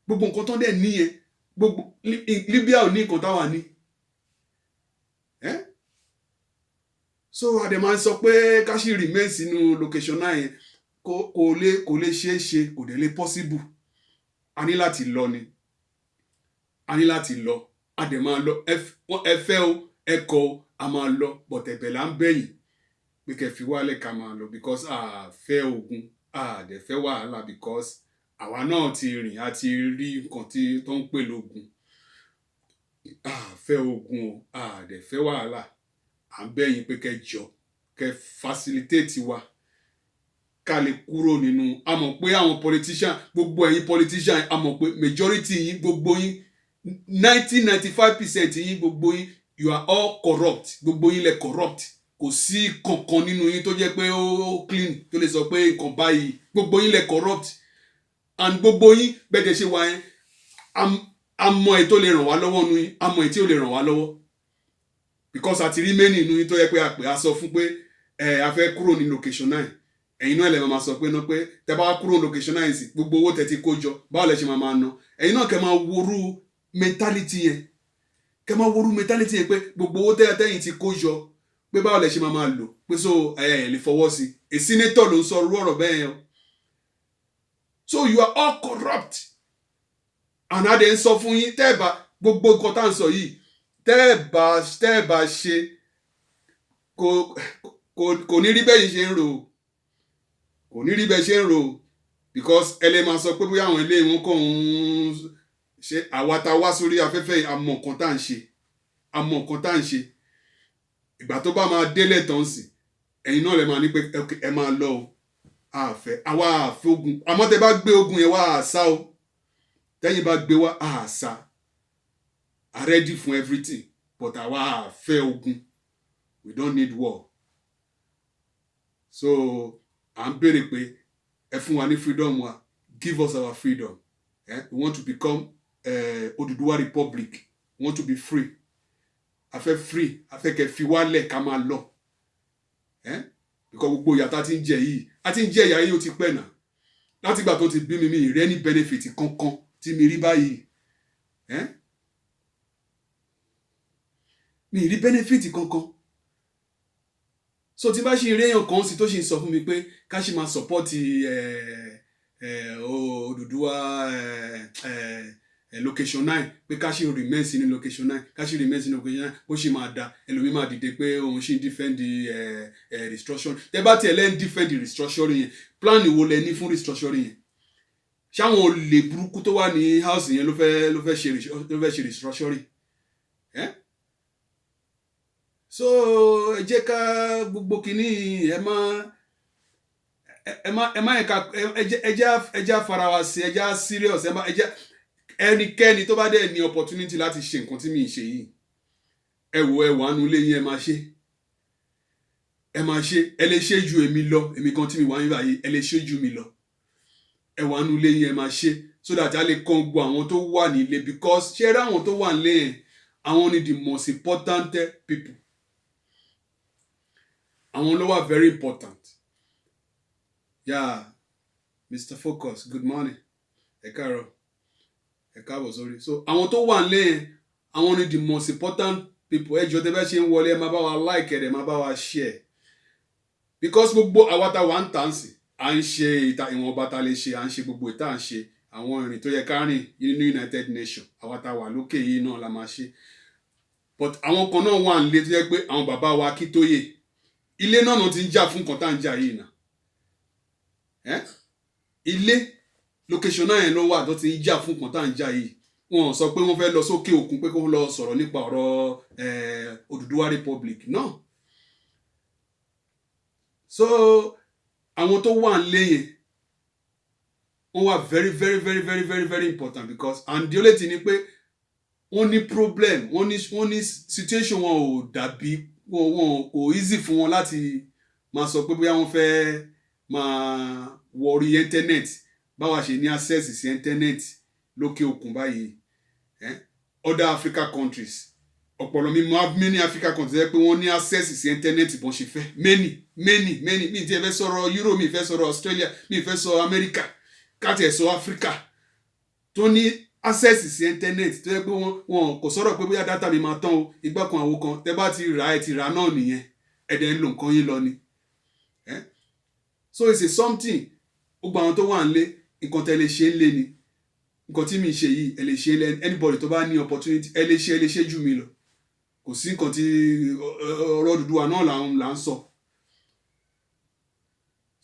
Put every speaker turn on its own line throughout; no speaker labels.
gbogbo nǹkan tó dẹ̀ níyẹn gbogbo Libya ò ní nǹkan táwa ní. So àdèmà sọ pé ká sì remain sínú location 9 yẹn kò lè ṣeé ṣe, kò dẹ̀ lè possible. A ní láti lọ ni, a ní láti lọ, a dẹ̀ máa lọ, ẹ fẹ́ o ẹ kọ̀ o, a máa lọ, but ẹ̀bẹ̀ là ń bẹ̀yìn pé kẹ́ fi wálẹ̀ ká máa lọ, because a fẹ́ ogun, a dẹ̀ fẹ́ wàhálà, because àwa náà ti rìn, a ti rí nǹkan tó ń pè lógun. A fẹ́ ogun o, a dẹ̀ fẹ́ wàhálà. À ń bẹ̀yìn pé kẹ́ jọ, kẹ́ facilitate wa ká lè kúrò nínú. A mọ̀ pé àwọn politician, gbogbo ẹ̀yin politician, a mọ̀ pé majority yín, gbogbo yín 90-95% yín, gbogbo yín, you are all corrupt. Gbogbo yín lẹ corrupt. Kò sí kankan nínú yín tó jẹ́ pé ó clean tó lè sọ pé nǹkan báyìí. Gbogbo yín lẹ corrupt. And gbogbo yín bẹ́ẹ̀ ṣe wà yẹn, a mọ̀ èyí tó lè ràn wá lọ́wọ́ nínú yín, a mọ̀ èyí tí ò lè ràn wá lọ́wọ́. Because àti rí many nínú yín tó yẹ pé a sọ fún pé a fẹ́ kúrò ní location 9. Ẹ̀yin náà lè máa sọ pé náà pé tẹ́ bá kúrò ní location 9 sí gbogbo owó tẹ́ ti kó jọ báwo lẹ ṣe máa ná. Ẹ̀yin náà kẹ́ máa worú mentality yẹn. Kẹ́ máa worú mentality yẹn pé gbogbo owó tẹ́yìn ti kó jọ pé báwo lẹ ṣe máa lò pé so lè fọwọ́ sí. A senator ló ń sọ irú ọ̀rọ̀ bẹ́ẹ̀ yẹn. So you are all corrupt. And a dẹ̀ ń sọ fún yín tẹ́ ẹ bá gbogbo nǹkan tá à ń sọ yìí tẹ́ ẹ bá ṣe kò ní rí bẹ́ẹ̀ ṣe ń rò, kò ní rí bẹ́ẹ̀ ṣe ń rò, because ẹ lè máa sọ pé bóyá àwọn ilé wọn kàn ń ṣe àwa tá wá sórí afẹ́fẹ́ àmọ́ nǹkan tá à ń ṣe, àmọ́ nǹkan tá à ń ṣe. Ìgbà tó bá máa délẹ̀ tán sí ẹ̀yin náà lè máa ní pé ẹ máa lọ o, àfẹ́ àwa àfẹ́ ogun, àmọ́ tẹ́ bá gbé ogun yẹn wá àṣà o, tẹ́yìn bá gbé wá àṣà, are ready for everything, but àwa àfẹ́ ogun, we don't need war. So à ń béèrè pé ẹ fún wa ní freedom wa, give us our freedom. We want to become Oduduwa Republic. We want to be free. A fẹ́ free, a fẹ́ kẹ́ fi wálẹ̀ ká máa lọ. Because gbogbo ìyà tá ti ń jẹ yìí, a ti ń jẹ ìyà yìí ó ti pẹ́ náà. Láti ìgbà tó ti bí mi ìrẹ́ ní benefit kankan tí mi rí báyìí. Mi rí benefit kankan. So tí bá ṣe rí èèyàn kan sí tó ṣe ń sọ fún mi pé ká ṣe máa support Odùduwà location 9 pé ká ṣe remain sí ní location 9, ká ṣe remain sí ní location 9 bó ṣe máa da ẹlòmíì máa dìde pé òun ṣe ń defend restructuring. Tẹ́ bá tiẹ̀ lẹ́ ń defend restructuring yẹn, plan wo lẹ ní fún restructuring yẹn? Ṣáwọn olè burúkú tó wà ní house yẹn ló fẹ́ ṣe restructuring? So ẹ jẹ́ ká gbogbo kìíní ẹ jẹ́ fara wa sí, ẹ jẹ́ serious, ẹ jẹ́ ẹnikẹ́ni tó bá dẹ̀ ní opportunity láti ṣe nǹkan tí mi ṣe yìí, ẹ wà nínú ilé yín ẹ máa ṣe, ẹ lè ṣe ju èmi lọ, èmi kan tí mi wá yín báyìí, ẹ lè ṣe ju mi lọ, ẹ wà nínú ilé yín ẹ máa ṣe, so that a lè kàn gbogbo àwọn tó wà nílé, because ṣé rí àwọn tó wà nílé yẹn, àwọn ni the most important people. Àwọn ló wà very important. Yeah, Mr. Focus, good morning. Ẹ káàárọ̀, ẹ káàbọ̀ sórí. So àwọn tó wà nílé yẹn, àwọn ni the most important people. Ẹ jọ̀ọ́ tẹ́ bá ṣe ń wọlé ẹ máa bá wa like ẹ máa bá wa share. Because gbogbo àwa tá wà ń tà ń sìn, à ń ṣe ìwọ̀nba tá lè ṣe, à ń ṣe gbogbo ìta à ń ṣe àwọn ìrìn tó yẹ ká rìn nínú United Nations, àwa tá wà lókè yìí náà la máa ṣe. But àwọn kan náà wà nílé tó yẹ pé àwọn bàbá wa Akíntóyè, ilé náà ti ń jà fún nǹkan tá à ń jà yìí náà. Ilé location 9 yẹn ló wà tó ti ń jà fún nǹkan tá à ń jà yìí. Wọn sọ pé wọ́n fẹ́ lọ sókè òkun pé kó lọ sọ̀rọ̀ nípa ọ̀rọ̀ Oduduwa Republic náà. So àwọn tó wà nílé yẹn wọ́n wà very very very very very very important, because and the only thing ni pé wọ́n ní problem, wọ́n ní situation wọn ò dàbí wọn kò easy fún wọn láti máa sọ pé bóyá wọ́n fẹ́ máa wọ orí internet, báwa ṣe ní access sí internet lókè òkun báyìí. Other Africa countries, ọ̀pọ̀lọpọ̀ many Africa countries ẹ pé wọ́n ní access sí internet bọ́n ṣe fẹ́, many mi ti ẹ fẹ́ sọ̀rọ̀ Europe, mi fẹ́ sọ̀rọ̀ Australia, mi fẹ́ sọ America, káàtì ẹ̀ sọ Africa. tó ní access sí internet tó yẹ pé wọn kò sọ̀rọ̀ pé bóyá data mi máa tán o ìgbà kan àwo kan tẹ́ bá ti rà ẹ ti rà náà nìyẹn ẹ̀dẹ̀ ń lo nǹkan yín lọ ni so it's a something gbogbo àwọn tó wà ń lé nǹkan tẹ́ lè ṣe ń lé ni nǹkan tí mi ṣe yìí ẹ lè ṣe anybody tó bá ní opportunity ẹ lè ṣe jù mí lọ kò sí nǹkan tí ọ̀rọ̀ Odùduwà náà là ń sọ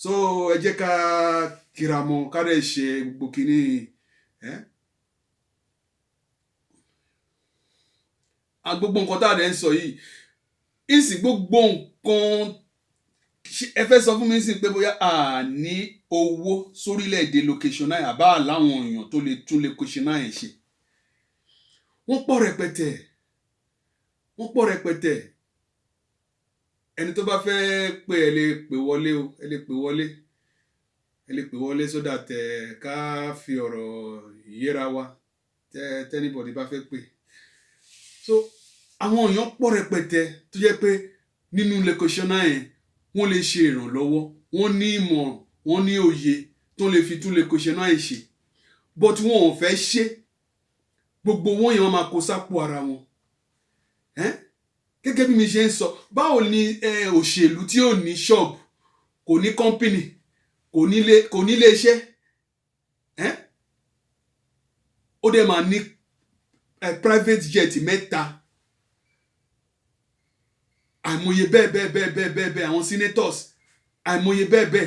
so ẹ jẹ́ ká kíra mọ́ ká dẹ̀ ṣe gbogbo kìíní gbogbo nǹkan tá a dẹ̀ ń sọ yìí ìsìn gbogbo nǹkan ẹ fẹ́ sọ fún mi sí pé bóyá a ní owó sórílẹ̀-èdè location náà àbá láwọn èèyàn tó lè tún location náà yẹn ṣe wọ́n pọ̀ rẹpẹtẹ ẹni tó bá fẹ́ pé ẹ lè pè wọlé o ẹ lè pè wọlé so that ká fi ọ̀rọ̀ yéra wa tẹ́nibọ̀dì bá fẹ́ pè so àwọn èèyàn pọ̀ rẹpẹtẹ tó jẹ́ pé nínú location náà yẹn wọ́n lè ṣe ìrànlọ́wọ́ wọ́n ní ìmọ̀ wọ́n ní òye tó lè fi tún location náà ṣe but wọn ò fẹ́ ṣe gbogbo wọn yẹn wọ́n máa kó sápò ara wọn gẹ́gẹ́ bí mi ṣe ń sọ báwo ni òṣèlú tí ò ní ṣọ́ọ̀bù kò ní kọ́ńpìnì kò ní ilé iṣẹ́ ó dẹ̀ máa ní private jet mẹ́ta àìmọye bẹ́ẹ̀ àwọn senators àìmọye bẹ́ẹ̀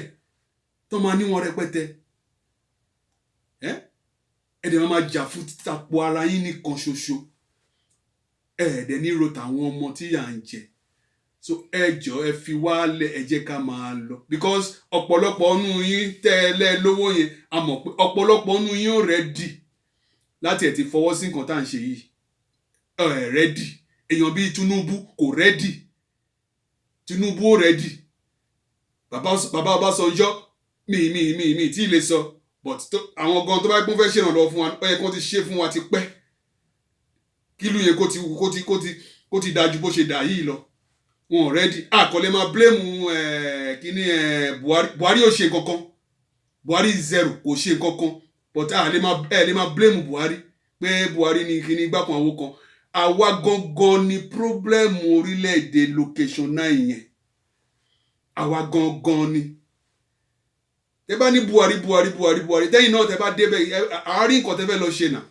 tó máa ní wọn rẹpẹtẹ ẹ̀dẹ̀ máa jà fún títàpọ̀ ara yín nìkan ṣoṣo ẹ̀ẹ́dẹ̀ ní ro tàwọn ọmọ tí yà ń jẹ so ẹ jọ̀ọ́ ẹ fi wálẹ̀ ẹ jẹ́ ká máa lọ because ọ̀pọ̀lọpọ̀ ọ̀nù yín tẹ́lẹ̀ lówó yẹn a mọ̀ pé ọ̀pọ̀lọpọ̀ ọ̀nù yín ò rẹ́dì láti ẹ̀ ti fọwọ́ sí nǹkan tá à ń ṣe yìí rẹ́dì èèyàn bíi Tinubu kò rẹ́dì Tinubu ò rẹ́dì bàbá Ọbásanjọ́ mi tí ì lè sọ but àwọn gan tó bá gbọ́n fẹ́ ṣèrànlọ́wọ́ fún wa ó yẹ kó ti ṣe fún wa ti pẹ́ kílù yẹn kó ti dájú bó ṣe dà yìí lọ wọn rẹ́dí àkọlé máa blame kíní Buhari ò ṣe kankan Buhari zero kò ṣe kankan but lè máa blame Buhari pé Buhari ní kíní gbàkan àwo kan àwa gangan ni problem orílẹ̀-èdè location náà yẹn àwa gangan ni tẹ bá ní Buhari tẹ́yìn náà tẹ bá débẹ̀ àárín nǹkan tẹ fẹ́ lọ ṣe náà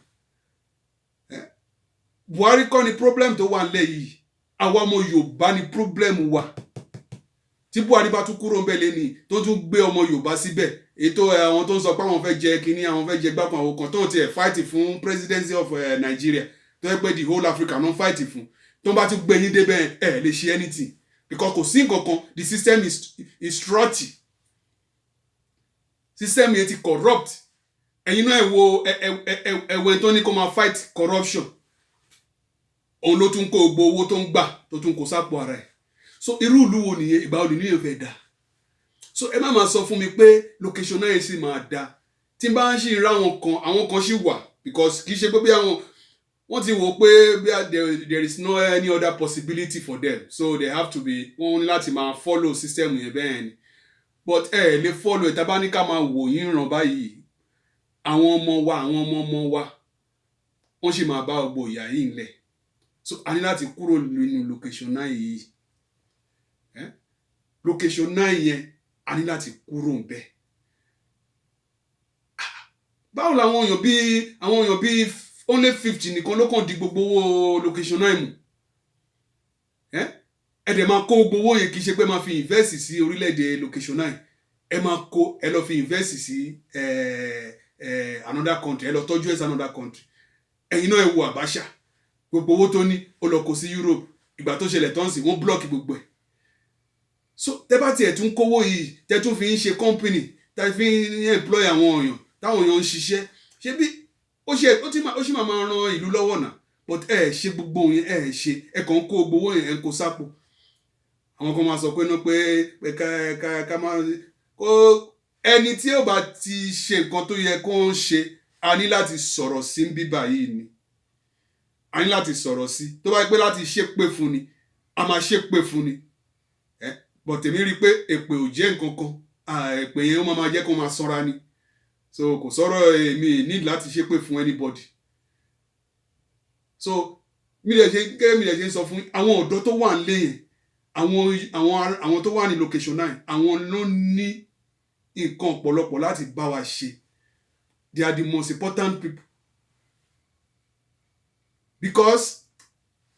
Buhari kọ́ ni problem tó wà nílẹ̀ yìí àwa ọmọ Yorùbá ni problem wà tí Buhari bá tún kúrò ńbẹ̀ lẹ́ni tó tún gbé ọmọ Yorùbá síbẹ̀ ètò àwọn tó ń sọ pé àwọn fẹ́ jẹ kínní àwọn fẹ́ jẹ gbàgbọ́n àwọn kan tó ń tiẹ̀ fight fún presidency of Nigeria tó yẹ pé the whole Africa no fight fún tó ń bá tún gbé yín débẹ̀ lè ṣe anything because kò sí nǹkan kan the system is rotty system yẹn ti corrupt ẹ̀yin náà ẹ̀wẹ̀ tó ní kó máa fight corruption òun ló tún kó gbogbo owó tó ń gbà tó tún kó sápò ara ẹ̀ so irú ìlú wo nìyẹn ìgbà òní nìyẹn fẹ́ dà so ẹ má máa sọ fún mi pé location náà yẹn sì máa dà tí n bá ń ṣì ra àwọn kan ṣì wà because kì í ṣe pé bí wọ́n ti wò ó pé there is no any other possibility for them so they have to be wọ́n ní láti máa follow system yẹn bẹ́ẹ̀ ni but lè follow ẹ̀ tá bá ní ká máa wò yín ràn báyìí àwọn ọmọ wa wọ́n sì máa bá gbogbo ìyá yìí ńlẹ̀ so a ní láti kúrò nínú location náà yìí location náà yẹn a ní láti kúrò ńbẹ̀ báwo làwọn èèyàn bíi only 50 nìkan ló kàn di gbogbo owó location náà mú ẹ dẹ̀ máa kó gbogbo owó yẹn kì í ṣe pé máa fi invest sí orílẹ̀-èdè location náà ẹ máa kó ẹ lọ fi invest sí another country ẹ lọ tọ́jú ẹ̀ sí another country ẹ̀yin náà ẹ wo Abacha gbogbo owó tó ní ó lọ kó sí Europe ìgbà tó ṣẹlẹ̀ tán sí wọ́n block gbogbo ẹ̀ so tẹ́ bá tiẹ̀ tún kówó yìí tẹ́ tún fi ń ṣe company tẹ́ fi ń employ àwọn èèyàn táwọn èèyàn ń ṣiṣẹ́ ṣé bí ó sì máa ran ìlú lọ́wọ́ náà but ṣe gbogbo yẹn ṣe kàn ń kó gbogbo owó yẹn kó sápò àwọn kan máa sọ pé náà pé ká máa kó ẹni tí ó bá ti ṣe nǹkan tó yẹ kó ń ṣe a ní láti sọ̀rọ̀ sí bíbá yìí ni a ní láti sọ̀rọ̀ sí tó bá pẹ́ láti ṣépè fún ni a máa ṣépè fún ni but èmi rí i pé èpè ò jẹ́ nǹkan kan èpè yẹn ó máa jẹ́ kó máa sanra ni so kò sọ̀rọ̀ èmi need láti ṣépè fún anybody so mi lè ṣe sọ fún àwọn ọ̀dọ́ tó wà nílé yẹn àwọn tó wà ní location 9 àwọn ló ní nǹkan ọ̀pọ̀lọpọ̀ láti bá wa ṣe. They are the most important people because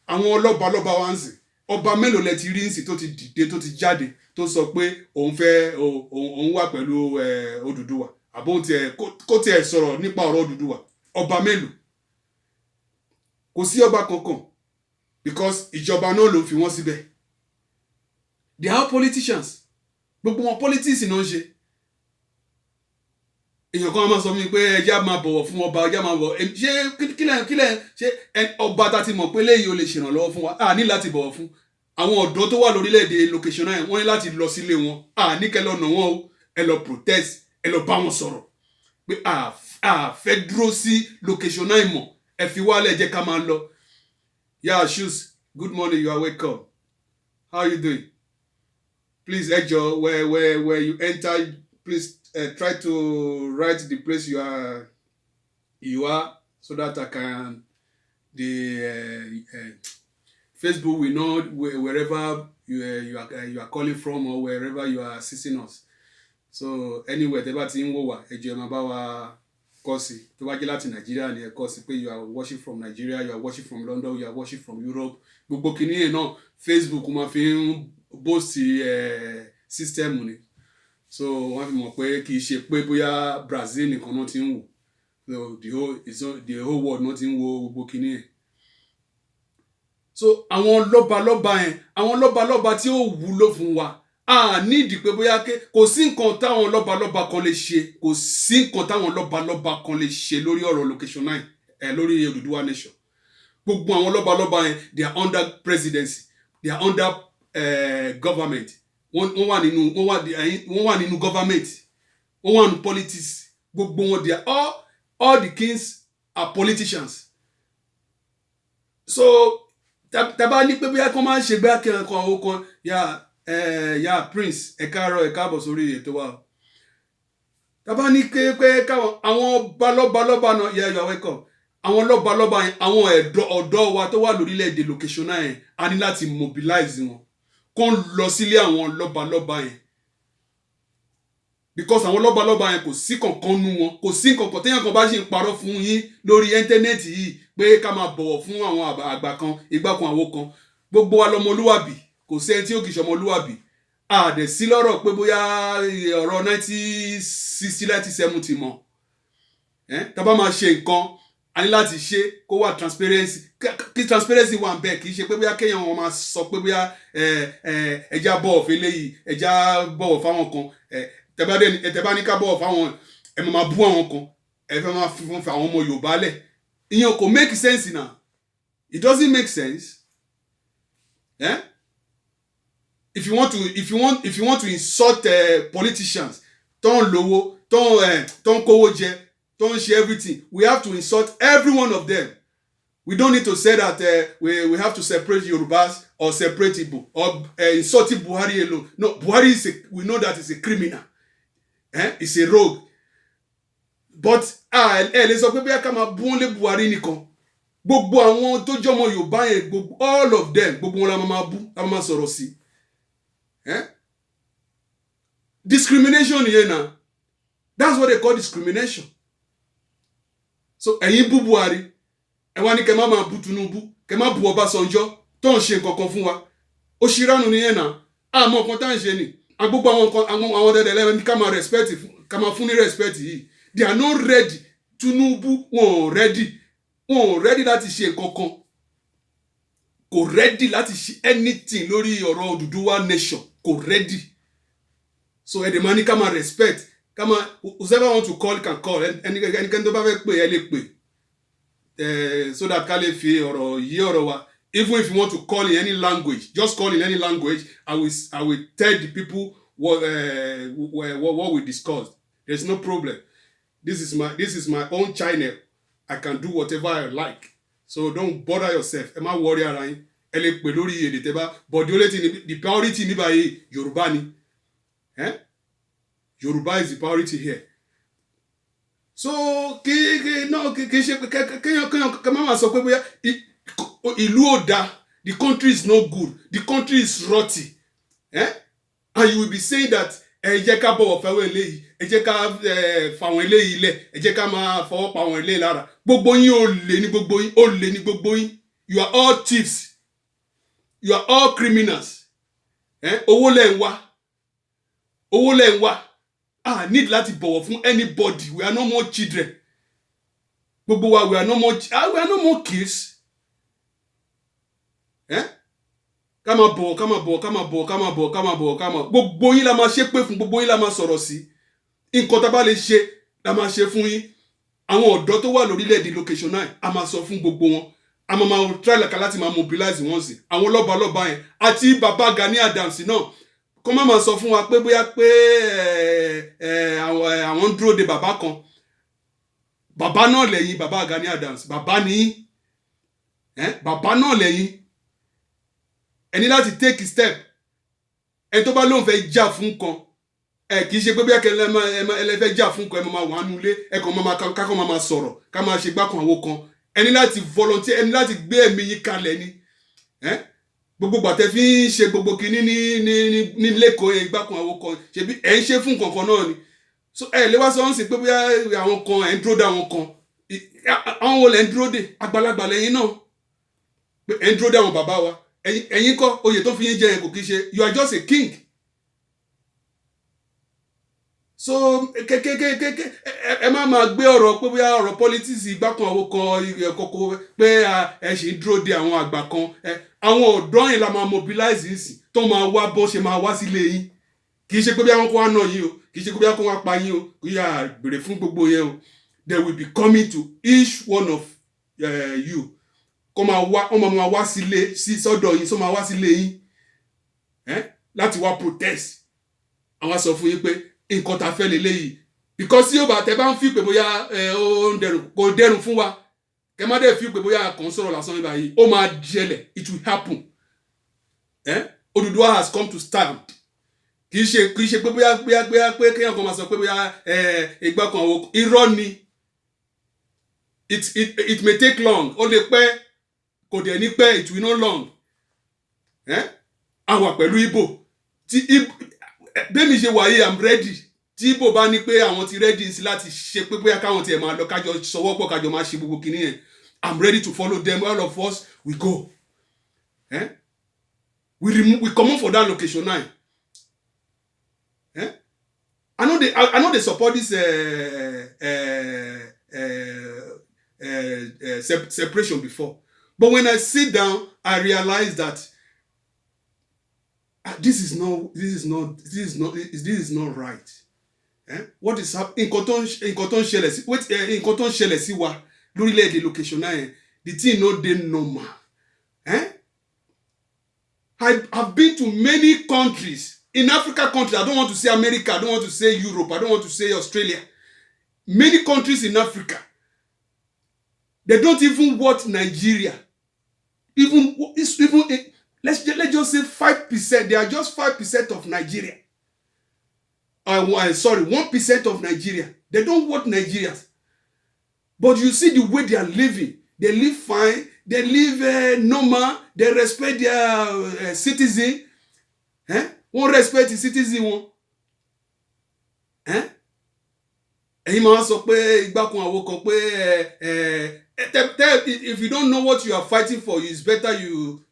àwọn lọ́balọ́ba wa ń sìn ọba mélòó lẹ ti rí ń sìn tó ti dìde tó ti jáde tó sọ pé òun wà pẹ̀lú Odùduwà àbó kó tiẹ̀ sọ̀rọ̀ nípa ọ̀rọ̀ Odùduwà ọba mélòó kò sí ọba kankan because ìjọba náà ló fi wọ́n síbẹ̀. They are politicians gbogbo wọn politics náà ń ṣe. Èèyàn kan máa sọ mí pé ẹjá máa bọ̀wọ̀ fún ọba ẹjá máa bọ̀ ṣé kílẹ̀ ṣé ọba tá ti mọ̀ pé léyìí ó lè ṣèrànlọ́wọ́ fún wa a ní láti bọ̀wọ̀ fún àwọn ọ̀dọ́ tó wà lórílẹ̀‐èdè location náà wọ́n ní láti lọ sílé wọn a ní kẹ́ lọ nà wọ́n o ẹ lọ protest ẹ lọ bá wọn sọ̀rọ̀ pé a fẹ́ dúró sí location náà mọ̀ ẹ fi wálẹ̀ jẹ́ ká máa lọ. Yeah, Shoes, good morning, you are welcome. How are you doing? Please ẹjọ where you enter please try to write the place you are so that I can Facebook will know wherever you are calling from or wherever you are assisting us. So anywhere tẹ́ bá ti ń wò wá ẹjọ ẹ máa bá wa kọ sí tó bá jẹ́ láti Nigeria ni ẹ kọ sí pé you are watching from Nigeria, you are watching from London, you are watching from Europe. Gbogbo kìíní yẹn náà Facebook máa fi ń boost system ni so wọ́n fi mọ̀ pé kì í ṣe pé bóyá Brazil nìkan náà ti ń wò so the whole world náà ti ń wo gbogbo kìíní yẹn. So àwọn lọ́balọ́ba tí ó wúlò fún wa a nídìí pé bóyá kò sí nǹkan táwọn lọ́balọ́ba kan lè ṣe kò sí nǹkan táwọn lọ́balọ́ba kan lè ṣe lórí ọ̀rọ̀ location 9 lórí Odùduwà nation. Gbogbo àwọn lọ́balọ́ba yẹn they are under presidency, they are under government wọ́n wà nínú government wọ́n wà nínú politics gbogbo wọn they are all the kings are politicians. So taba ní pé bóyá kán máa ń ṣe gbá kan owó kan ya Prince ẹ káàbọ̀ sórí ètò wa taba ní pé káwọn àwọn balọ́balọ́ba náà you are welcome àwọn lọ́balọ́ba yẹn àwọn ọ̀dọ́ wa tó wà lórílẹ̀‐èdè location náà yẹn a ní láti mobilize wọn kán lọ sílé àwọn lọ́balọ́ba yẹn because àwọn lọ́balọ́ba yẹn kò sí kankan nú wọn kò sí kankan téèyàn kan bá ṣe ń parọ́ fún yín lórí íńtánẹ́ẹ̀tì yìí pé ká máa bọ̀wọ̀ fún àwọn àgbà kan ìgbà kan àwo kan gbogbo wa lọmọlúwàbí kò sí ẹni tí ó kì í ṣọmọlúwàbí àdẹ̀ sí lọ́rọ̀ pé bóyá ọ̀rọ̀ 1960 1970 mọ̀ tá bá máa ṣe nǹkan a ní láti ṣe kó wà transparency kí transparency wà bẹ́ẹ̀ kì í ṣe pé bóyá kéèyàn wọn máa sọ pé bóyá ẹja bọ̀wọ̀ fún eléyìí ẹja bọ̀wọ̀ fáwọn kan tẹ́bá ní ká bọ̀wọ̀ fáwọn ẹ máa bú àwọn kan ẹ fẹ́ máa fún àwọn ọmọ Yorùbá lẹ̀ ìyẹn kò make sense now it doesn't make sense. If you want to insult politicians tó ń lówó tó ń kówó jẹ tó ń ṣe everything we have to insult every one of them. We don't need to say that we have to separate Yorubas or separate Igbo or insulting Buhari alone. No, Buhari we know that he's a criminal. He's a rogue. But lè sọ pé bí a ká máa bú wọn lé Buhari nìkan gbogbo àwọn tó jọmọ Yorùbá yẹn gbogbo all of them gbogbo wọn la máa bú la máa sọ̀rọ̀ sí. Discrimination here now. That's what they call discrimination. So ẹ̀yin bú Buhari ẹ wá ní kẹ́ má máa bú Tinubu kẹ́ má bú Ọbásanjọ́ tó ń ṣe nǹkan kan fún wa ó ṣíránù nìyẹn náà àmọ́ nǹkan tá à ń ṣe ni gbogbo àwọn dẹ̀dẹ̀ lẹ́wọ̀n ká máa respect ká máa fún ní respect yìí they are not ready. Tinubu wọn ò ready láti ṣe nǹkan kan kò ready láti ṣe anything lórí ọ̀rọ̀ Odùduwà nation kò ready. So ẹ̀dẹ̀ máa ní ká máa respect ká máa whoever want to call can call ẹnikẹ́ni tó bá fẹ́ pè ẹ lè pè so that ká lè fi ọ̀rọ̀ yí ọ̀rọ̀ wa. Even if you want to call in any language, just call in any language. I will tell the people what we discussed. There's no problem. This is my own channel. I can do whatever I like. So don't bother yourself. Ẹ má worry ara yín. Ẹ lè pè lórí èdè tẹ́ bá. But the priority ní báyìí Yorùbá ni. Yorùbá is the priority here. so kí ṣe kéèyàn máa sọ pé bóyá ìlú ò dáa, the country is no good, the country is rotty, and you will be saying that ẹ jẹ́ ká bọ̀wọ̀ fẹ́wọ́ eléyìí, ẹ jẹ́ ká fàwọn eléyìí lẹ̀, ẹ jẹ́ ká máa fọwọ́ pa àwọn eléyìí lára. Gbogbo yín olè ní gbogbo yín, olè ní gbogbo yín. You are all thieves, you are all criminals. Owó lẹ̀ ń wá, owó lẹ̀ ń wá. Need láti bọ̀wọ̀ fún anybody. We are no more children. Gbogbo wa, we are no more kids. Ká máa bọ̀wọ̀, ká máa bọ̀wọ̀, ká máa bọ̀wọ̀, ká máa bọ̀wọ̀, ká máa bọ̀wọ̀, ká máa. Gbogbo yín la máa ṣépè fún, gbogbo yín la máa sọ̀rọ̀ sí. Nǹkan tá bá lè ṣe la máa ṣe fún yín. Àwọn ọ̀dọ́ tó wà lórílẹ̀-èdè location 9 a máa sọ fún gbogbo wọn. A máa try láti máa mobilize wọn sí. Àwọn lọ́balọ́ba yẹn àti bàbá Gani Adams náà. Kó má máa sọ fún wa pé bóyá pé àwọn ń dúró de bàbá kan. Bàbá náà lẹ́yìn bàbá Gani Adams. Bàbá ni bàbá náà lẹ́yìn. Ẹni láti take a step. Ẹni tó bá lóun fẹ́ jà fún kan. Kì í ṣe pé bí ẹlẹ́ fẹ́ jà fún kan ẹ máa wà nínú ilé. Ẹ kàn máa kákan máa sọ̀rọ̀. Ká máa ṣe gbákan àwo kan. Ẹni láti volunteer, ẹni láti gbé ẹ̀mí yín kalẹ̀ ni. Gbogbo gbàtẹ́ fi ń ṣe gbogbo kinní ní lẹ́kọ̀ọ́ yẹn gbákan àwo kan. Ṣebí ẹ̀ ń ṣe fún kankan náà ni. So lè wá sọ ń sìn pé bóyá àwọn kan ẹ̀ ń dúró dé àwọn kan. Àwọn wo lẹ̀ ń dúró dé? Àgbàlagbà lẹ́yìn náà. Pé ẹ̀ ń dúró dé àwọn bàbá wa. Ẹ̀yin kọ́ oyè tó fi yín jẹ yẹn kò kí ṣe. You are just a king. So ẹ máa gbé ọ̀rọ̀ pé bóyá ọ̀rọ̀ politics ìgbákan àwo kan kọ́kọ́ pé ẹ ṣì ń dúró de àwọn àgbà kan. Àwọn ọ̀dọ́ yẹn la máa mobilize yín sí tó máa wá bó ṣe máa wá sílé yín. Kì í ṣe pé bí àwọn kan wá náà yín o, kì í ṣe pé bí àwọn kan wá pa yín o, kì í yà bèrè fún gbogbo yẹn o. They will be coming to each one of you. Kó máa wá, wọ́n máa wá sílé sí sọ́dọ̀ yín, sọ máa wá sílé yín. Láti wá protest. Àwọn sọ fún yín pé nǹkan tá fẹ́ leléyìí. Because tí ó bá tẹ́ bá ń fi pé bóyá ó ń dẹrùn, kò dẹrùn fún wa. Kẹ́ má dẹ̀ fi pé bóyá kàn sọ̀rọ̀ lásán níbà yìí. Ó máa jẹlẹ̀. It will happen. Odùduwà has come to stand. Kì í ṣe pé bóyá pé kéèyàn kan máa sọ pé bóyá ìgbà kan àwọn irọ́ ni. It may take long. Ó lè pẹ́. Kò dẹ̀ ní pẹ́. It will not long. Àwa pẹ̀lú Igbo. Bẹ́ẹ̀ni ṣe wà yìí, I'm ready. Tí Igbo bá ní pé àwọn ti ready sí láti ṣe pé bóyá káwọn tiẹ̀ máa lọ kájọ sọwọ́pọ̀ kájọ máa ṣe gbogbo kinní yẹn. I'm ready to follow them. All of us, we go. We come on for that location 9. I know they support this separation before. But when I sit down, I realize that this is not right. What is happening? Nǹkan tó ń ṣẹlẹ̀ sí wa lórílẹ̀-èdè location 9. The thing no dey normal. I've been to many countries. In Africa countries, I don't want to say America, I don't want to say Europe, I don't want to say Australia. Many countries in Africa, they don't even watch Nigeria. Let's just say 5%. They are just 5% of Nigeria. Sorry, 1% of Nigeria. They don't watch Nigerians. But you see the way they are living. They live fine. They live normal. They respect their citizen. Wọ́n respect the citizen wọn. Ẹ̀yin máa sọ pé ìgbàkun àwo kan pé if you don't know what you are fighting for, it's better you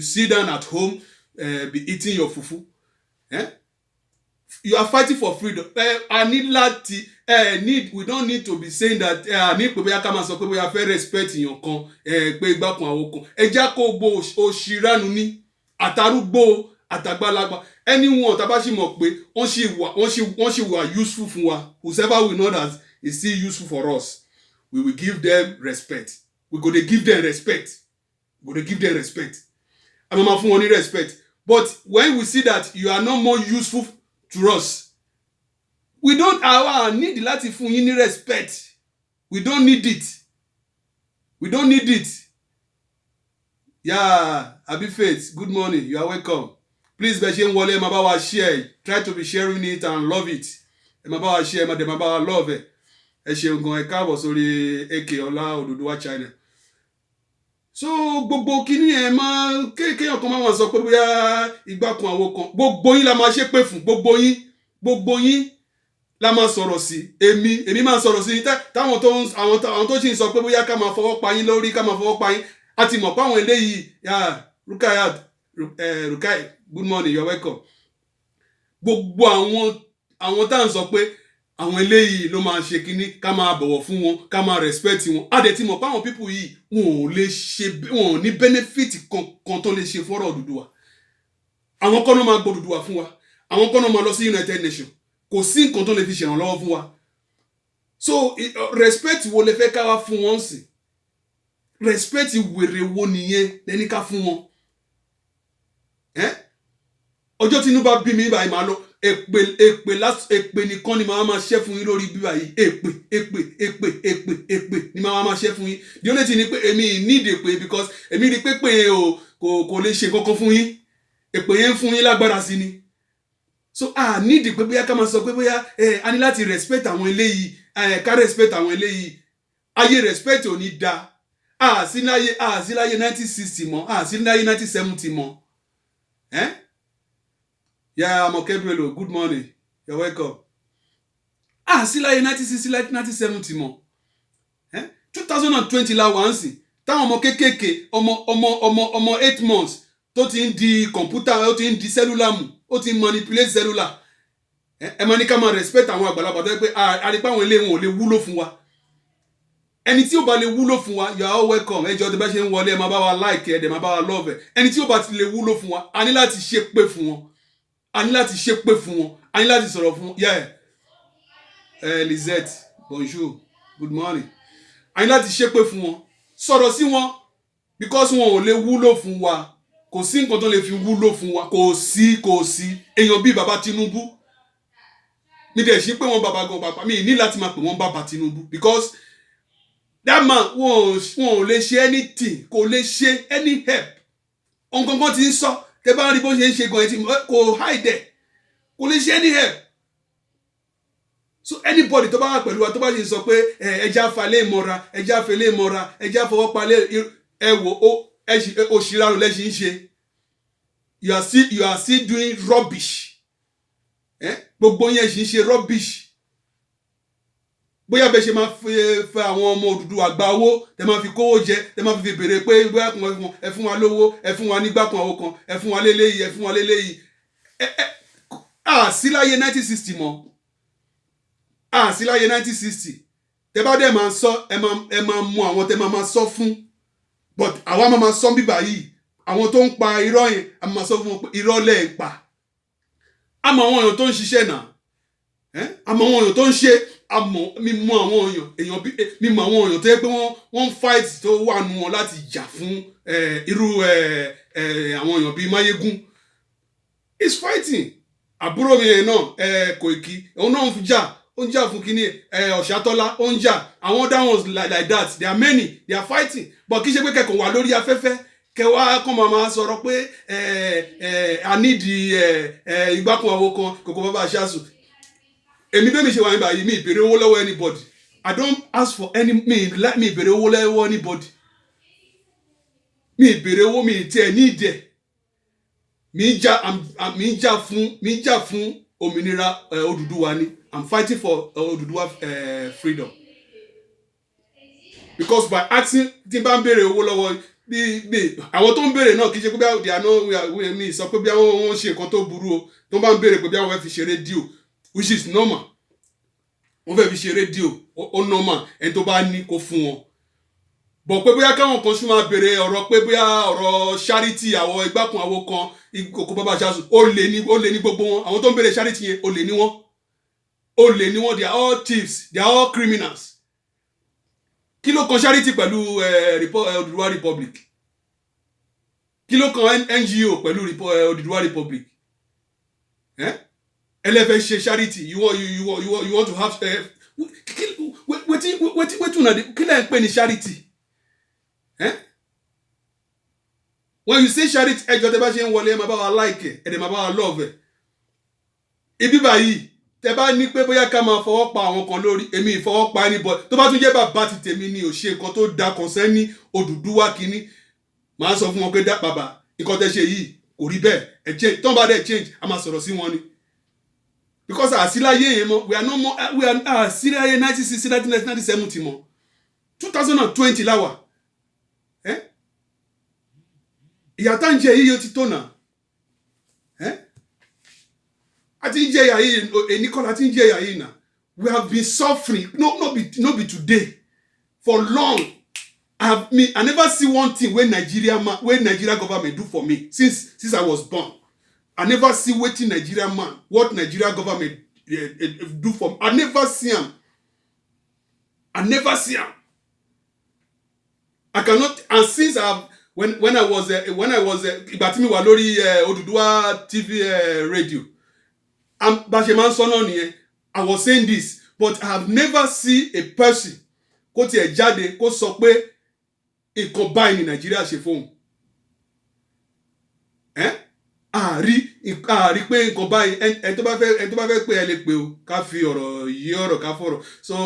sit down at home, be eating your fufu. You are fighting for freedom. We don't need to be saying that ní pé bóyá ká máa sọ pé bóyá fẹ́ respect èèyàn kan pé ìgbàkun àwo kan. Ẹ já kó gbó òṣìránu ní àtàrúgbó àtàgbàlagbà. Anyone tá bá sì mọ̀ pé wọ́n sì wà useful fún wa. Whoever we know that is still useful for us, we will give them respect. We go to give them respect. I'm máa fún wọn ní respect. But when we see that you are not more useful to us, we don't need láti fún yín ní respect. We don't need it. Yeah, Abi Faith, good morning. You are welcome. Please, bẹ́ẹ̀ ṣe ń wọlé, máa bá wa share. Try to be sharing it and love it. ẹ máa bá wa share, ẹ máa dẹ̀ máa bá wa love ẹ ṣeun gan, ẹ káàbọ̀ sórí AK Ọlá Odùduwà channel. So gbogbo kíní ẹ máa kéèyàn kan máa sọ pé bóyá ìgbà kan àwo kan, gbogbo yín la máa ṣépè fún, gbogbo yín la máa sọ̀rọ̀ sí. èmi máa sọ̀rọ̀ sí táwọn tó sì ń sọ pé bóyá ká máa fọwọ́ pa yín lórí, ká máa fọwọ́ pa yín, a ti mọ̀ pé àwọn eléyìí Rukayat, Rukai, good morning, you're welcome. Gbogbo àwọn tá à ń sọ pé àwọn eléyìí ló máa ṣe kíní, ká máa bọ̀wọ̀ fún wọn, ká máa respect wọn, a dẹ̀ ti mọ̀ pé àwọn people yìí wọn ò ní benefit kan tó lè ṣe fọ́rọ̀ Odùduwà. Àwọn kan náà máa gbọ́ Odùduwà fún wa, àwọn kan náà máa lọ sí United Nations, kò sí nǹkan tó lè fi ṣèrànlọ́wọ́ fún wa. So respect wo lè fẹ́ ká wá fún wọn sí? Respect wèrè wo nìyẹn lẹ́ni ká fún wọn? Ọjọ́ tí inú bá bí mi báyìí máa lọ èpè nìkan ni màá máa ṣẹ́ fún yín lórí bíbá yìí. Èpè ni màá máa ṣẹ́ fún yín. The only thing ni pé èmi need èpè because èmi rí pé kò lè ṣe kankan fún yín. Èpè yẹn ń fún yín lágbára sí ni. So need pé bóyá ká máa sọ pé bóyá a ní láti respect àwọn eléyìí, ká respect àwọn eléyìí. Ayé respect ò ní da. Sí láyé 1960 mọ́, sí láyé 1970 mọ́. Yeah, I'm okay, Bello. Good morning. You're welcome. Sí láyé 1960, like 1970 mọ́. 2020 la wà ń sìn. Táwọn ọmọ kéékèèké, ọmọ 8 months tó ti ń di kọ̀ǹpútà, ó ti ń di cellular mú, ó ti ń manipulate cellular. Ẹ máa ní ká máa respect àwọn àgbàlagbà tó yẹ pé àrípá àwọn ilé wọn ò lè wúlò fún wa. Ẹni tí ó bá lè wúlò fún wa, you are all welcome. Ẹ jọ̀ọ́ tí bá ṣe ń wọlé, ẹ máa bá wa like ẹ dẹ̀ máa bá wa love ẹ. Ẹni tí ó bá ti lè wúlò fún wa, a ní láti ṣépè fún wọn. A ní láti ṣépè fún wọn. A ní láti sọ̀rọ̀ fún wọn. Yeah. Lizette, bonjour. Good morning. A ní láti ṣépè fún wọn. Sọ̀rọ̀ sí wọn because wọn ò lè wúlò fún wa. Kò sí nǹkan tó lè fi wúlò fún wa. Kò sí. Èèyàn bíi bàbá Tinubu. Mi dẹ̀ ṣe pé wọ́n bàbá gan bàbá. Mi ní láti máa pè wọ́n bàbá Tinubu because that man wọn ò lè ṣe anything. Kò lè ṣe any help. Ọ̀nkankan ti ń sọ. Tẹ́ bá rí bó ṣe ń ṣe gan ẹtì kò hide. Kò lè ṣe any help. So anybody tó bá wà pẹ̀lú wa tó bá ṣe sọ pé ẹja falẹ̀ ìmọ̀ra, ẹja fẹlẹ̀ ìmọ̀ra, ẹja fọwọ́ palẹ̀ òṣìrànù lẹ́ṣin ṣe. You are still doing rubbish. Gbogbo yẹn ṣì ń ṣe rubbish. Bóyá bẹ́ẹ̀ ṣe máa fẹ́ àwọn ọmọ Odùduwà gba owó, tẹ máa fi kówó jẹ, tẹ máa fi bèrè pé bóyá ẹ fún wa lówó, ẹ fún wa nígbà kan àwọn kan, ẹ fún wa léléyìí, ẹ fún wa léléyìí. Sí láyé 1960 mọ́. Sí láyé 1960. Tẹ bá dẹ̀ máa sọ, ẹ máa mú àwọn tẹ máa sọ fún. But àwa máa sọ bíbà yìí. Àwọn tó ń pa irọ́ yẹn, a máa sọ fún wọn pé irọ́ lẹ̀ ń pa. Àmọ́ àwọn èèyàn tó ń ṣiṣẹ́ náà. Àmọ́ àwọn èèyàn tó ń ṣe, mímọ̀ àwọn èèyàn tó yẹ pé wọ́n fight tó wà nù wọn láti jà fún irú àwọn èèyàn bíi Máyégún. He's fighting. Àbúrò mi yẹn náà Koiki, òun náà ó ń jà fún kíní Ọ̀ṣátọ́lá, ó ń jà. Àwọn other ones like that, there are many, they are fighting. But kì í ṣe pé kẹ̀kọ́ wà lórí afẹ́fẹ́ kẹwàá kàn máa sọ̀rọ̀ pé a nídìí ìgbákun àwo kan Koko Baba Aṣáṣù. Èmi bẹ́ẹ̀ mi ṣe wà ní báyìí, mi ìbèrè owó lọ́wọ́ anybody. I don't ask for any, mi ìbèrè owó lọ́wọ́ anybody. Mi ìbèrè owó, mi tiẹ̀ ní ìdẹ̀. Mi ń jà fún òmìnira Odùduwà ni. I'm fighting for Odùduwà freedom. Because by asking, tí n bá ń bèrè owó lọ́wọ́ bí àwọn tó ń bèrè náà kì í ṣe pé bí àwọn mi sọ pé bí àwọn ṣe nǹkan tó burú o. Tó bá ń bèrè pé bí àwọn fẹ́ fi ṣe rédíò, which is normal. Wọ́n fẹ́ fi ṣe rédíò, ó normal. Ẹni tó bá ní kó fún wọn. Bọ̀ pé bóyá káwọn kan ṣú máa bèrè ọ̀rọ̀ pé bóyá ọ̀rọ̀ charity àwọn ìgbákun àwo kan Koko Baba Aṣáṣù, ó lè ní gbogbo wọn. Àwọn tó ń bèrè charity yẹn, ó lè ní wọn. They are all thieves, they are all criminals. Kí ló kan charity pẹ̀lú Odùduwà Republic? Kí ló kan NGO pẹ̀lú Odùduwà Republic? Ẹlẹ́fẹ̀ ṣe charity, you want to have wetin una kí lẹ ń pè ní charity? When you say charity, ẹjọ́ tẹ́ bá ṣe ń wọlé ẹ máa bá wa like ẹ dẹ̀ máa bá wa love ẹ. Ibi báyìí tẹ́ bá ní pé bóyá ká máa fọwọ́ pa àwọn kan lórí èmi ìfọwọ́ pa anybody tó bá tún jẹ́ bàbá ti tèmi ni ò ṣe nǹkan tó da kọ̀ọ̀sẹ́ ní Odùduwà kínní màá sọ fún wọn pé bàbá nǹkan tẹ́ ṣe yìí kò rí bẹ́ẹ̀ ẹ change tó ń bá dẹ̀ change a máa sọ̀rọ̀ sí wọn ni because àsíláyé yẹn mọ́ we are no more we are àsíláyé 1960 1970 mọ́ 2020 láwà ìyà tá ń jẹ yìí ó ti tó náà a ti ń jẹ ìyà yìí èní kọ́ la ti ń jẹ ìyà yìí náà we have been suffering no be today for long. I never see one thing wey Nigeria government do for me since I was born. I never see wetin what Nigeria government do for me. I never see am. I cannot, and since when I was ìgbà tí mi wà lórí Odùduwà TV radio, bá ṣe máa ń sọ náà nìyẹn, I was saying this, but I have never seen a person kó tiẹ̀ jáde kó sọ pé nǹkan báyìí ní Nàìjíríà ṣe fóun. àárí pé nǹkan báyìí ẹni tó bá fẹ́ pé ẹ lè pè o ká fi ọ̀rọ̀ yí ọ̀rọ̀ ká fọ̀rọ̀ so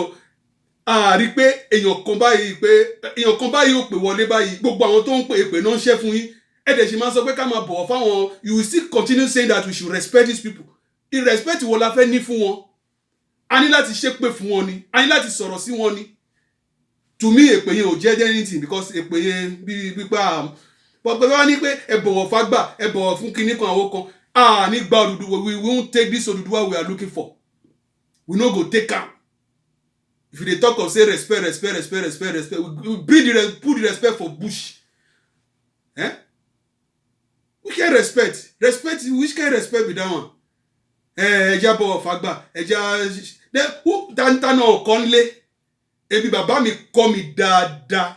àárí pé èèyàn kan báyìí ò pè wọlé báyìí gbogbo àwọn tó ń pè é pè náà ń ṣẹ́ fún yín ẹ̀dẹ̀ sì máa sọ pé ká máa bọ̀wọ̀ fáwọn you will still continue saying that we should respect these people. Irrespect wo la fẹ́ ní fún wọn a ní láti ṣépè fún wọn ni a ní láti sọ̀rọ̀ sí wọn ni. To me èpè yẹn ò jẹ́ anything because èpè yẹn bí pípa pọ̀pẹ́ wá ní pé ẹ bọ̀wọ̀ fágbà ẹ bọ̀wọ̀ fún kinní kan àwọn kan ní gba Odùduwà we won't take this Odùduwà we are looking for we no go take am. If you dey talk of say respect we put the respect for bush. We can respect which kind respect be that one. Ẹja bọ̀wọ̀ fágbà ẹja tantana ọ̀kan lé ebi bàbá mi kọ́ mi dáadáa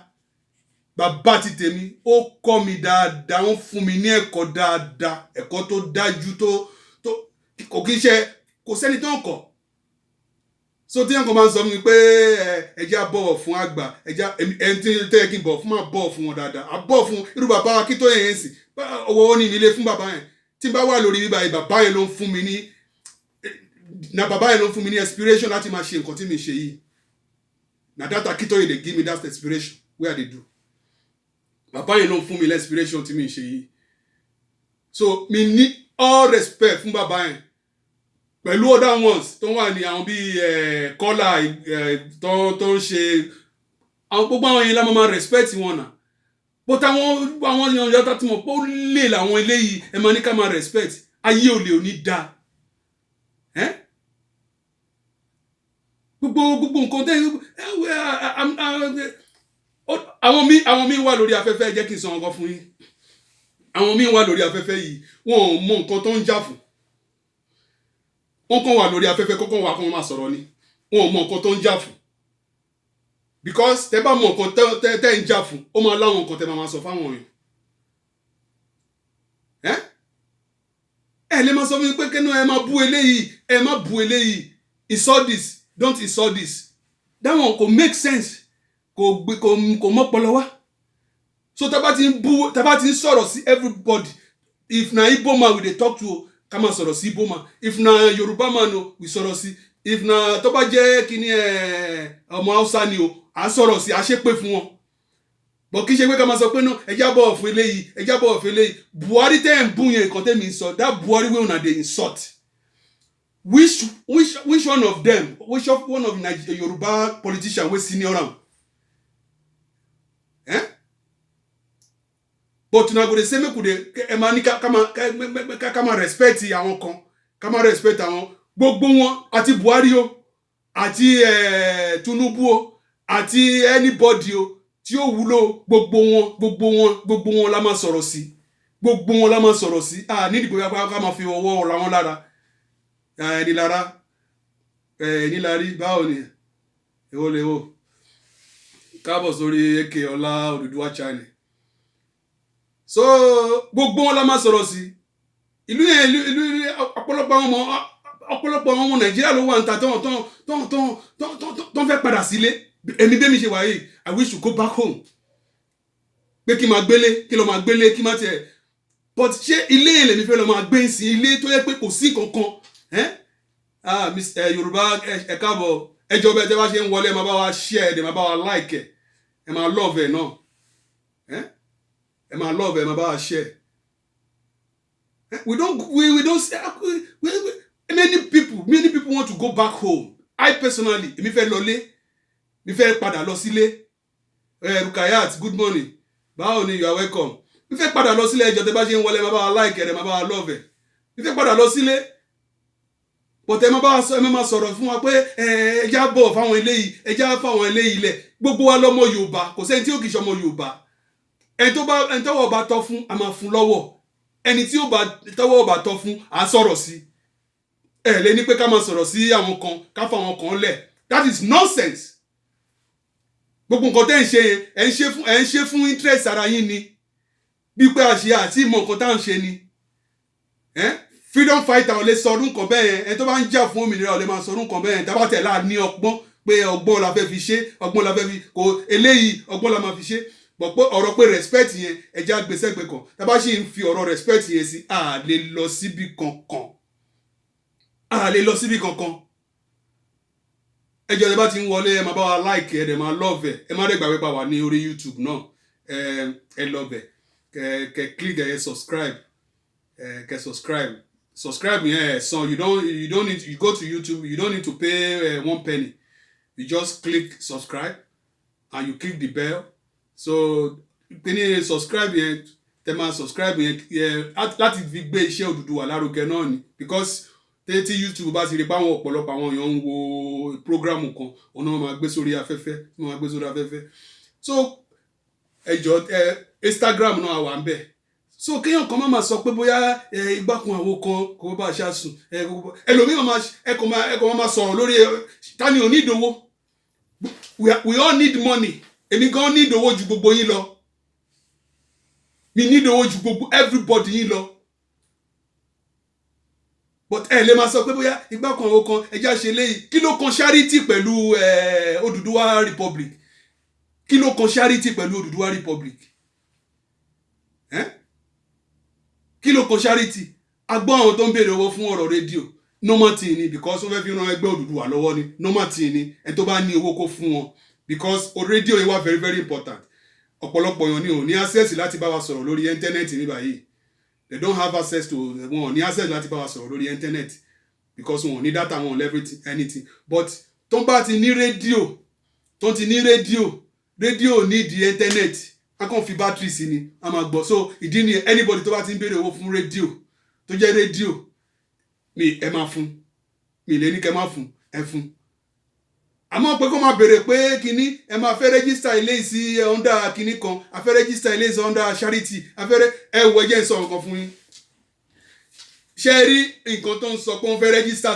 bàbá ti tèmi ó kọ́ mi dáadáa wọ́n fún mi ní ẹ̀kọ́ dáadáa ẹ̀kọ́ tó dájú tó kò kí ṣe kò sẹ́ni tó ń kọ́ so tí ẹnìkan máa ń sọ mi pé ẹja bọ̀wọ̀ fún àgbà ẹja ẹni tí tẹ́ ẹ kí n bọ̀ fún máa bọ̀ fún wọn dáadáa a bọ̀ fún irú bàbá wa kí tó yẹn sì owó ní ilé fún bàbá yẹn tí n bá wà lórí bíbá yìí bàbá yẹn ló ń fún mi ní inspiration láti máa ṣe nǹkan tí mi ṣe yìí. Na that Akintoye dey give me that inspiration wey I dey do. Bàbá yẹn ló fún mi inspiration tí mi ṣe yìí. So mi ní all respect fún bàbá yẹn. Pẹ̀lú other ones tó wà ní àwọn bíi Kọ́lá tó ń ṣe àwọn gbogbo àwọn yẹn la máa respect wọn náà. But àwọn èèyàn yàtọ̀ tí mo pé ó lè làwọn eléyìí ẹ máa ní ká máa respect ayé ò lè ò ní dáa. Gbogbo nǹkan tẹ́ àwọn míì wà lórí afẹ́fẹ́ jẹ́ kí n sọ nǹkan fún yín àwọn míì wà lórí afẹ́fẹ́ yìí wọn ò mọ nǹkan tó ń jà fún wọn kàn wà lórí afẹ́fẹ́ kọ́kọ́ wà kó wọn máa sọ̀rọ̀ ni wọn ò mọ nǹkan tó ń jà fún because tẹ́ bá mọ nǹkan tẹ́ ń jà fún ó máa láwọn nǹkan tẹ́ máa sọ fáwọn èèyàn ẹ lè máa sọ fún mi pé kẹ́nu ẹ má bú eléyìí insult this. Don't insult this. That one could make sense. Kò mọ́pọlọ wá. So tá bá ti ń sọ̀rọ̀ sí everybody. If na Igbo man we dey talk to, ká máa sọ̀rọ̀ sí Igbo man. If na Yoruba man o, we sọ̀rọ̀ sí. If na tó bá jẹ́ kíní ọmọ Hausa ni o, à sọ̀rọ̀ sí, à ṣépè fún wọn. But kì í ṣe pé ká máa sọ pé no, ẹja bọ̀wọ̀ fún eléyìí. Buhari tẹ́ ń bú yẹn nǹkan tẹ́mi ń sọ. That Buhari wey una dey insult. Which one of them? Which one of the Yoruba politician wey senior am? But una go dey say make we dey emani kama respect àwọn kan, kama respect àwọn gbogbo wọn àti Buhari o, àti Tinubu o, àti anybody o tí ó wúlò gbogbo wọn la máa sọ̀rọ̀ sí. Gbogbo wọn la máa sọ̀rọ̀ sí. Ní ìdìbò ká máa fi ọwọ́ ra wọn lára. Nílárí báwo ni èwo lè wò káàbọ̀ sórí AK Ọlá Odùduwà channel so gbogbo wọn la máa sọ̀rọ̀ sí ìlú ọ̀pọ̀lọpọ̀ àwọn ọmọ Nàìjíríà ló wà ń ta tó ń fẹ́ padà sílé èmi bẹ́ẹ̀ mi ṣe wà yìí I wish to go back home pé kí n máa gbélé kí lọ máa gbélé kí n máa tiẹ̀ but ṣé ilé yẹn lèmi fẹ́ lọ máa gbé sí ilé tó yẹ pé kò sí kankan Mr. Yorùbá ẹ káàbọ̀ ẹjọ́ bẹ́ẹ̀ tẹ́ bá ṣe ń wọlé ẹ máa bá wa share ẹ máa bá wa like ẹ máa love ẹ náà ẹ máa love ẹ máa bá wa share. We don't many people want to go back home. I personally èmi fẹ́ lọlé mi fẹ́ padà lọ sílé. Rukayat, good morning. Báwo ni, you are welcome. Mi fẹ́ padà lọ sílé ẹjọ́ tẹ́ bá ṣe ń wọlé ẹ máa bá wa like ẹ máa bá wa love ẹ. Mi fẹ́ padà lọ sílé. But ẹ máa sọ̀rọ̀ fún wa pé ẹjá bọ̀ fáwọn eléyìí ẹjá fáwọn eléyìí ilẹ̀ gbogbo wa lọ́mọ Yorùbá kò sẹ́ni tí ó kì í ṣọmọ Yorùbá ẹni tọ́wọ́ bá tọ́ fún a máa fún lọ́wọ́ ẹni tí tọ́wọ́ bá tọ́ fún a sọ̀rọ̀ sí ẹ lè ní pé ká máa sọ̀rọ̀ sí àwọn kan ká fáwọn kan lẹ̀ that is nonsense. Gbogbo nǹkan tẹ́ ń ṣe yẹn ẹ ń ṣe fún interest ara yín ni bí pé àṣẹ àti ìmọ̀ nǹkan tá à ń ṣe ni. Freedom fighter ò lè sọ ọdún kan bẹ́ẹ̀ yẹn ẹni tó bá ń jà fún òmìnira ò lè máa sọ ọdún kan bẹ́ẹ̀ yẹn tábà tẹ̀ láà ní ọgbọ́n pé ọgbọ́n la fẹ́ fi ṣe ọgbọ́n la fẹ́ fi kò eléyìí ọgbọ́n la máa fi ṣe bọ̀ pé ọ̀rọ̀ pé respect yẹn ẹja gbèsègbè kan tábà sì ń fi ọ̀rọ̀ respect yẹn sí a lè lọ síbi kankan ẹjọ́ ẹ bá ti ń wọlé ẹ máa bá wa like ẹ dẹ̀ máa love ẹ má dẹ̀ gbàgbé pa wà ní orí YouTube náà ẹ love kẹ click ẹ subscribe kẹ subscribe yẹn so you don't need you go to YouTube you don't need to pay 1 penny you just click subscribe and you click the bell so kíni subscribe yẹn tẹ máa subscribe yẹn láti fi gbé iṣẹ́ Odùduwà lárugẹ náà ni because tí YouTube bá ti rí báwọn ọ̀pọ̀lọpọ̀ àwọn èèyàn ń wo program kan ọ̀nà wọn máa gbé sórí afẹ́fẹ́ so ẹjọ́ Instagram náà wà ń bẹ̀ so kéèyàn kan máa sọ pé bóyá igbákun àwo kan kò bá aṣá sùn ẹlòmíràn máa sọ̀rọ̀ lórí tani ò ní ìdòwò we all need money èmi gan ní ìdòwò ju gbogbo yín lọ mi ní ìdòwò ju gbogbo everybody yín lọ but ẹ lè máa sọ pé bóyá igbákun àwo kan ẹjá ṣe léyìí kí ló kan charity pẹ̀lú Odùduwà Republic kí ló kan charity pẹ̀lú Odùduwà Republic kí ló kan charity agbọ́n àwọn tó ń béèrè owó fún ọ̀rọ̀ rédíò normal thing ni because wọ́n fẹ́ fi ran ẹgbẹ́ Odùduwà lọ́wọ́ ni normal thing ni ẹni tó bá ní owó kó fún wọn because rédíò yìí wà very very important ọ̀pọ̀lọpọ̀ èèyàn ni ò ní access láti bá wa sọ̀rọ̀ lórí internet ní báyìí they don't have access to wọn ò ní access láti bá wa sọ̀rọ̀ lórí internet because wọn ò ní data wọn ò everything anything but tó ń bá ti ní rédíò rédíò ní di internet a kàn fi battery sí ni a máa gbọ́ so ìdí ni anybody tó bá ti ń béèrè owó fún rédíò tó jẹ́ rédíò ẹ máa fún mi lè ní kẹ́ máa fún ẹ fún àmọ́ pé kó máa béèrè pé kíní ẹ máa fẹ́ register ilé sí under kíní kan a fẹ́ register ilé sí under charity a fẹ́ ẹ wọ ẹjẹ́ ń sọ nǹkan fún yín ṣe rí nǹkan tó ń sọ pé wọ́n fẹ́ register